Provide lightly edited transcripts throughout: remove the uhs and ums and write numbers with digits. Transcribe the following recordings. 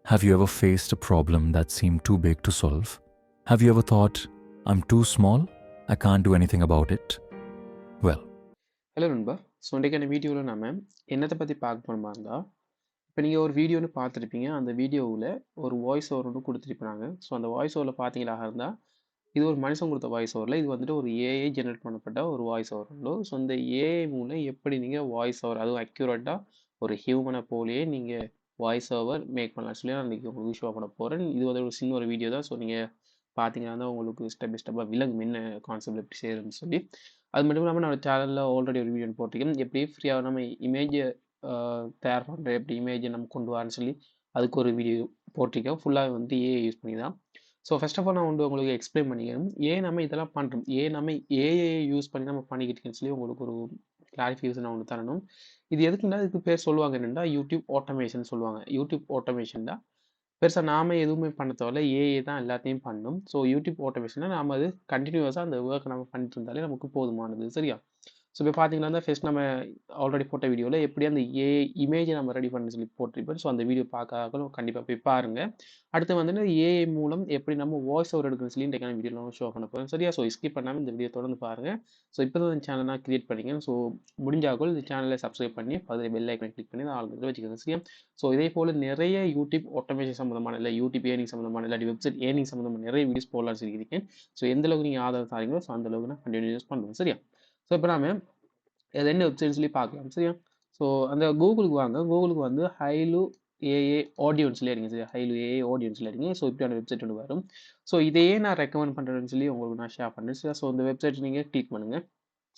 Have you ever faced a problem that seemed too big to solve? Have you ever thought, I'm too small? I can't do anything about it? Well, hello நண்பா. So இன்றைக்கான வீடியோவில் நம்ம என்னத்தை பற்றி பார்க்க போகிறோமா இருந்தால், இப்போ நீங்கள் ஒரு வீடியோன்னு பார்த்துருப்பீங்க. அந்த வீடியோவில் ஒரு வாய்ஸ் ஓவர் ஒன்று கொடுத்துருப்பாங்க. ஸோ அந்த வாய்ஸ் ஓவரில் பார்த்தீங்களா இருந்தால், இது ஒரு மனுஷன் கொடுத்த வாய்ஸ் ஓவரில் இது வந்துட்டு ஒரு ஏஐ ஜெனரேட் பண்ணப்பட்ட ஒரு வாய்ஸ் ஓவர். ஸோ இந்த ஏஐ மூலம் எப்படி நீங்கள் வாய்ஸ் ஓவர் அதுவும் அக்யூரேட்டாக ஒரு ஹியூமனை போலேயே நீங்கள் வாய்ஸ் ஓவர் மேக் பண்ணலாம் சொல்லி நான் இன்றைக்கி உங்களுக்கு ஷோ பண்ண போகிறேன். இது வந்து ஒரு சின்ன ஒரு வீடியோ தான். ஸோ நீங்கள் பார்த்தீங்கன்னா தான் உங்களுக்கு ஸ்டெப் பை ஸ்டெப்பாக விலங்கு என்ன கான்செப்ட் எப்படி செய்யறதுன்னு சொல்லி. அது மட்டும் இல்லாமல் நம்ம சேனலில் ஆல்ரெடி ஒரு வீடியோ போட்டிருக்கேன். எப்படி ஃப்ரீயாக நம்ம இமேஜை தயார் பண்ணுற எப்படி இமேஜை நம்ம கொண்டு வரன்னு சொல்லி அதுக்கு ஒரு வீடியோ போட்டிருக்கேன். ஃபுல்லாக வந்து ஏஐ யூஸ் பண்ணி தான். ஸோ ஃபர்ஸ்ட் ஆஃப் ஆல் நான் வந்து உங்களுக்கு எக்ஸ்பிளைன் பண்ணிக்கிறேன். ஏன் நம்ம இதெல்லாம் பண்ணுறோம், ஏன் நம்ம ஏஐ யூஸ் பண்ணி நம்ம பண்ணிக்கிட்டு இருக்கேன்னு சொல்லி உங்களுக்கு ஒரு கிளாரிஃபிகேஷன் ஒன்று தரணும். இது எதுக்குன்னா இதுக்கு பேர் சொல்லுவாங்க என்னென்னா யூடியூப் ஆட்டோமேஷன் சொல்லுவாங்க. யூடியூப் ஆட்டோமேஷன் தான் பெருசாக நாம எதுவுமே பண்ண தேவையில்ல, ஏஐ தான் எல்லாத்தையும் பண்ணும். ஸோ யூடியூப் ஆட்டோமேஷனை நாம அது கண்டினியூஸாக அந்த ஒர்க் நம்ம பண்ணிட்டு இருந்தாலே நமக்கு போதுமானது. சரியா? ஸோ இப்போ பார்த்தீங்கன்னா ஃபர்ஸ்ட் நம்ம ஆல்ரெடி போட்ட வீடியோவில் எப்படி அந்த ஏஐ இமேஜை நம்ம ரெடி பண்ண சொல்லி போட்டிருப்போம். ஸோ அந்த வீடியோ பார்க்காதவங்களும் கண்டிப்பாக போய் பாருங்கள். அடுத்து வந்துட்டு ஏஐ மூலம் எப்படி நம்ம வாய்ஸ் ஓவர் எடுக்கணும்னு சொல்லி இன்றைக்கான வீடியோவில் ஷோ பண்ண போகிறோம். சரியா? ஸோ ஸ்கிப் பண்ணாமல் இந்த வீடியோ தொடர்ந்து பாருங்கள். ஸோ இப்போ தான் இந்த சேனல் நான் கிரியேட் பண்ணிங்க. ஸோ முடிஞ்சாக்கள் இந்த சேனலை சப்ஸ்கிரைப் பண்ணி அதில் பெல் ஐக்கனை கிளிக் பண்ணி ஆல் வச்சுக்கோங்க. சரியா? ஸோ இதே போல் நிறைய யூடியூப் ஆட்டோமேஷன் சம்மந்தமான இல்லை யூடியூப் ஏர்னிங் சம்மந்தமான இல்லாட்டி வெப்சைட் ஏர்னிங் சம்மந்தமான நிறைய வீடியோஸ் போடலாம்னு சொல்லியிருக்கேன். ஸோ எந்த அளவுக்கு நீங்கள் ஆதரவு தாரீங்களோ ஸோ அந்த அளவுக்கு நான் கண்டினியூஸ் பண்ணுவேன். சரியா? ஸோ இப்போ நாம அது என்ன வெப்சைட் சொல்லி பார்க்கலாம். சரியா? ஸோ அந்த கூகுளுக்கு வாங்க. கூகுளுக்கு வந்து ஹைலு ஏஏ ஆடியன்ஸ்ல இருங்க. சரியா? ஹைலு ஏஏ ஆடியன்ஸ்ல இருங்க. ஸோ இப்படியான வெப்சைட் ஒன்று வரும். ஸோ இதையே நான் ரெக்கமெண்ட் பண்ணுறேன்னு சொல்லி உங்களுக்கு நான் ஷேர் பண்ணுறேன். சரியா? ஸோ இந்த வெப்சைட் நீங்கள் கிளிக் பண்ணுங்கள்.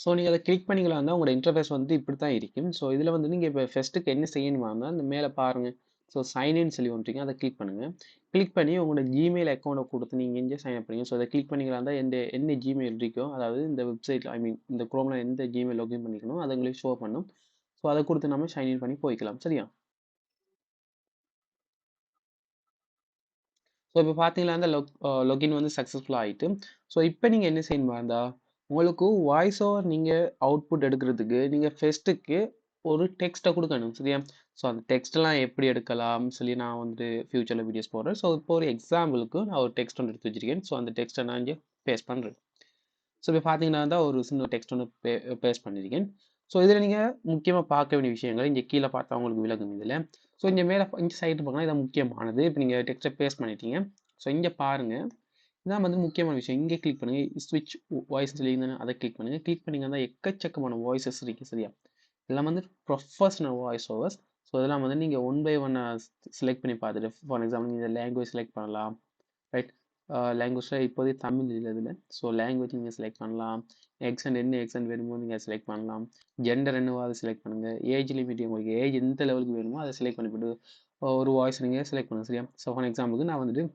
ஸோ நீங்கள் அதை கிளிக் பண்ணிக்கலாம் இருந்தால் உங்களோட இன்டர்ஃபேஸ் வந்து இப்படி தான் இருக்கும். ஸோ இதில் வந்து நீங்கள் இப்போ ஃபஸ்ட்டுக்கு என்ன செய்யணுமா இருந்தால் இந்த மேலே பாருங்கள். ஸோ சைன்இன் சொல்லி வந்துட்டீங்க, அதை கிளிக் பண்ணுங்கள். கிளிக் பண்ணி உங்களோட ஜிமெயில் அக்கௌண்ட்டை கொடுத்து நீங்கள் இங்கே சைன் அப் பண்ணுங்க. ஸோ அதை கிளிக் பண்ணிக்கலாம் இருந்தால் என்ன ஜிமெயில் இருக்கோ, அதாவது இந்த வெப்சைட்டில் இந்த குரோமில் எந்த ஜிமெயில் லாகின் பண்ணிக்கணும் அதை உங்களுக்கு ஷோ பண்ணும். ஸோ அதை கொடுத்து நம்ம சைன்இன் பண்ணி போய்க்கலாம். சரியா? ஸோ இப்போ பார்த்தீங்கன்னா அந்த லொகின் வந்து சக்ஸஸ்ஃபுல்லாக ஆகிட்டு. ஸோ இப்போ நீங்கள் என்ன செய்யணுமா இருந்தா உங்களுக்கு வாய்ஸ் ஓவர் நீங்கள் அவுட்புட் எடுக்கிறதுக்கு நீங்கள் ஃபெஸ்ட்டுக்கு ஒரு டெக்ஸ்ட்டை கொடுக்கணும். சரியா? ஸோ அந்த டெக்ஸ்ட்லாம் எப்படி எடுக்கலாம்னு சொல்லி நான் வந்து ஃபியூச்சரில் வீடியோஸ் போடுறேன். ஸோ இப்போ ஒரு எக்ஸாம்பிளுக்கு நான் ஒரு டெக்ஸ்ட் ஒன்று எடுத்து வச்சிருக்கேன். ஸோ அந்த டெக்ஸ்ட்டை நான் இங்கே பேஸ்ட் பண்ணுறேன். ஸோ இப்போ பார்த்தீங்கன்னா தான் ஒரு சின்ன டெக்ஸ்ட் ஒன்று பேஸ்ட் பண்ணியிருக்கேன். ஸோ இதில் நீங்கள் முக்கியமாக பார்க்க வேண்டிய விஷயங்கள் இங்கே கீழே பார்த்தா உங்களுக்கு விலகும் இதில். ஸோ இங்கே மேலே இந்த சைடு பார்க்கலாம், இதான் முக்கியமானது. இப்போ நீங்கள் டெக்ஸ்ட்டை பேஸ்ட் பண்ணிட்டீங்க. ஸோ இங்கே பாருங்கள், இதான் வந்து முக்கியமான விஷயம். இங்கே கிளிக் பண்ணுங்கள், ஸ்விட்ச் வாய்ஸ் சொல்லியிருந்தேன் அதை கிளிக் பண்ணுங்கள். கிளிக் பண்ணிங்கன்னா எக்கச்சக்கமான வாய்ஸஸ் இருக்குது. சரியா? இதெல்லாம் வந்து ப்ரொஃபஷனல் வாய்ஸ் ஓவர்ஸ். ஸோ இதெல்லாம் வந்து நீங்கள் ஒன் பை ஒன் செலக்ட் பண்ணி பார்த்துட்டு, ஃபார் எக்ஸாம்பிள் நீங்கள் லாங்குவேஜ் செலக்ட் பண்ணலாம். ரைட்? லாங்குவேஜில் இப்போதைக்கு தமிழ் இல்லை இதில். ஸோ லாங்குவேஜ் நீங்கள் செலக்ட் பண்ணலாம். என்ன எக்ஸன்ட் வேணுமோ நீங்கள் செலக்ட் பண்ணலாம். ஜெண்டர் என்னவோ அதை செலக்ட் பண்ணுங்கள். ஏஜ் லிமிட் உங்களுக்கு ஏஜ் எந்த லெவலுக்கு வேணுமோ அதை செலக்ட் பண்ணிவிட்டு ஒரு வாய்ஸ் நீங்கள் செலக்ட் பண்ணுங்கள். சரியா? ஸோ ஃபார் எக்ஸாம்பிளுக்கு நான் வந்துட்டு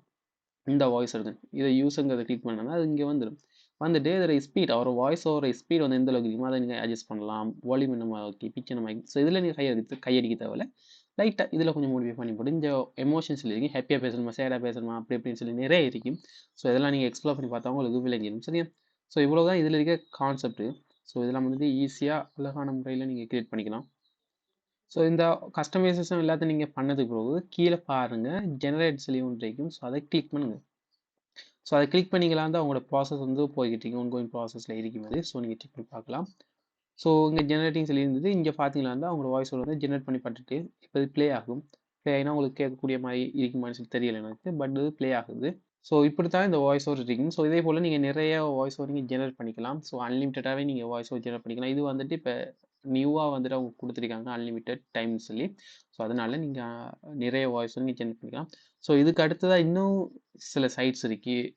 இந்த வாய்ஸ் எடுத்தேன். இதை யூஸுங்கிறத கிளிக் பண்ணனா அது இங்கே வந்துடும். வந்துட்டு இதோட ஸ்பீட் ஒரு வாய்ஸ் ஓவர் ஸ்பீட் வந்து எந்த அளவுக்கு இருக்குமோ அதை நீங்கள் அட்ஜஸ்ட் பண்ணலாம். வால்யூம் நம்ம ஓகே, பிச் நம்ம. ஸோ இதில் நீங்கள் கையடிக்க தேவையில்ல. லைட்டாக இதில் கொஞ்சம் மோடிஃபை பண்ணி போட்டு இந்த எமோஷன்ஸ் இருக்கீங்க, ஹாப்பியாக பேசணுமா சேடாக பேசணுமா அப்படி இப்படின்னு சொல்லி நிறைய இருக்கும். ஸோ இதெல்லாம் நீங்கள் எக்ஸ்ப்ளோர் பண்ணி பார்த்தா உங்களுக்கு விளங்கிடும். சரியா? ஸோ இவ்வளோ தான் இதில் இருக்க கான்செப்ட். ஸோ இதெல்லாம் வந்துட்டு ஈஸியாக அழகான முறையில் நீங்கள் கிரியேட் பண்ணிக்கலாம். ஸோ இந்த கஸ்டமைசேஷன் எல்லாத்தையும் நீங்கள் பண்ணதுக்கு பிறகு கீழே பாருங்கள் ஜெனரேட் சொல்லி ஒன்று இருக்கும். ஸோ அதை கிளிக் பண்ணுங்கள். ஸோ அதை கிளிக் பண்ணிக்கலாம் தான் உங்களோட ப்ராசஸ் வந்து போய்கிட்டு இருக்கு, ஒன்கோயிங் ப்ராசஸில் இருக்கும்போது. ஸோ நீங்கள் செக் பண்ணி பார்க்கலாம். ஸோ இங்கே ஜெனரேட்டிங் சொல்லி இருந்தது. இங்கே பார்த்தீங்கன்னா தான் உங்களோட வாய்ஸ் வந்து ஜெனரேட் பண்ணி பார்த்துட்டு இப்போ இது ப்ளே ஆகும். ப்ளே ஆகினா உங்களுக்கு கேட்கக்கூடிய மாதிரி இருக்குமான்னு சொல்லி தெரியல எனக்கு, பட் இது ப்ளே ஆகுது. ஸோ இப்படி தான் இந்த வாய்ஸ் ஓவர் இருக்கும். ஸோ இதே போல் நீங்கள் நிறைய வாய்ஸ் ஓவர் நீங்கள் ஜெனரேட் பண்ணிக்கலாம். ஸோ அன்லிமிட்டடாகவே நீங்கள் வாய்ஸ் ஓவர் ஜெனரேட் பண்ணிக்கலாம். இது வந்துட்டு இப்போ நியூவாக வந்துட்டு அவங்க கொடுத்துருக்காங்க அன்லிமிட்டட் டைம்னு சொல்லி. ஸோ அதனால் நீங்கள் நிறைய வாய்ஸ் நீங்கள் ஜெனரேட் பண்ணிக்கலாம். ஸோ இதுக்கு அடுத்ததாக இன்னும் சில சைட்ஸ் இருக்குது.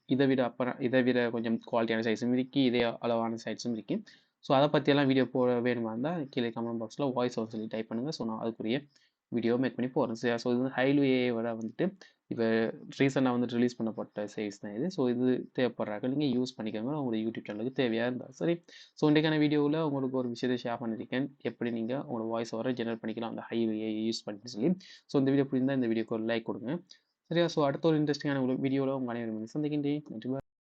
இதை விட கொஞ்சம் குவாலிட்டியான சைட்ஸும் இருக்குது, இதே அளவான சைட்ஸும் இருக்குது. ஸோ அதை பற்றியெல்லாம் வீடியோ போட வேணுமா இருந்தால் கீழே கமெண்ட் பாக்ஸில் வாய்ஸ் ஓவர் சொல்லி டைப் பண்ணுங்கள். ஸோ நான் அதுக்குரிய வீடியோ மேக் பண்ணி போகிறேன். சரியா? ஸோ இது வந்து ஹைலு ஏஐயோட வந்துட்டு இப்போ ரீசெண்டாக வந்து ரிலீஸ் பண்ணப்பட்ட சைஸ் தான் இது. ஸோ இது தேவைப்படுறாங்க, நீங்கள் யூஸ் பண்ணிக்கோங்க உங்களோட யூடியூப் சேனலுக்கு தேவையாக இருந்தால். சரி? ஸோ இன்றைக்கான வீடியோவில் உங்களுக்கு ஒரு விஷயத்தை ஷேர் பண்ணியிருக்கேன், எப்படி நீங்கள் உங்களோட வாய்ஸ் ஓவரை ஜெனரேட் பண்ணிக்கலாம் அந்த ஹைலு ஏஐ யூஸ் பண்ணிட்டு சொல்லி. ஸோ இந்த வீடியோ புரிந்தால் இந்த வீடியோக்கு ஒரு லைக் கொடுங்க. சரியா? ஸோ அடுத்த ஒரு இன்ட்ரெஸ்டிங்கான வீடியோவில் உங்கள் அனைவரும் சந்திக்கின்றேன். நன்றி.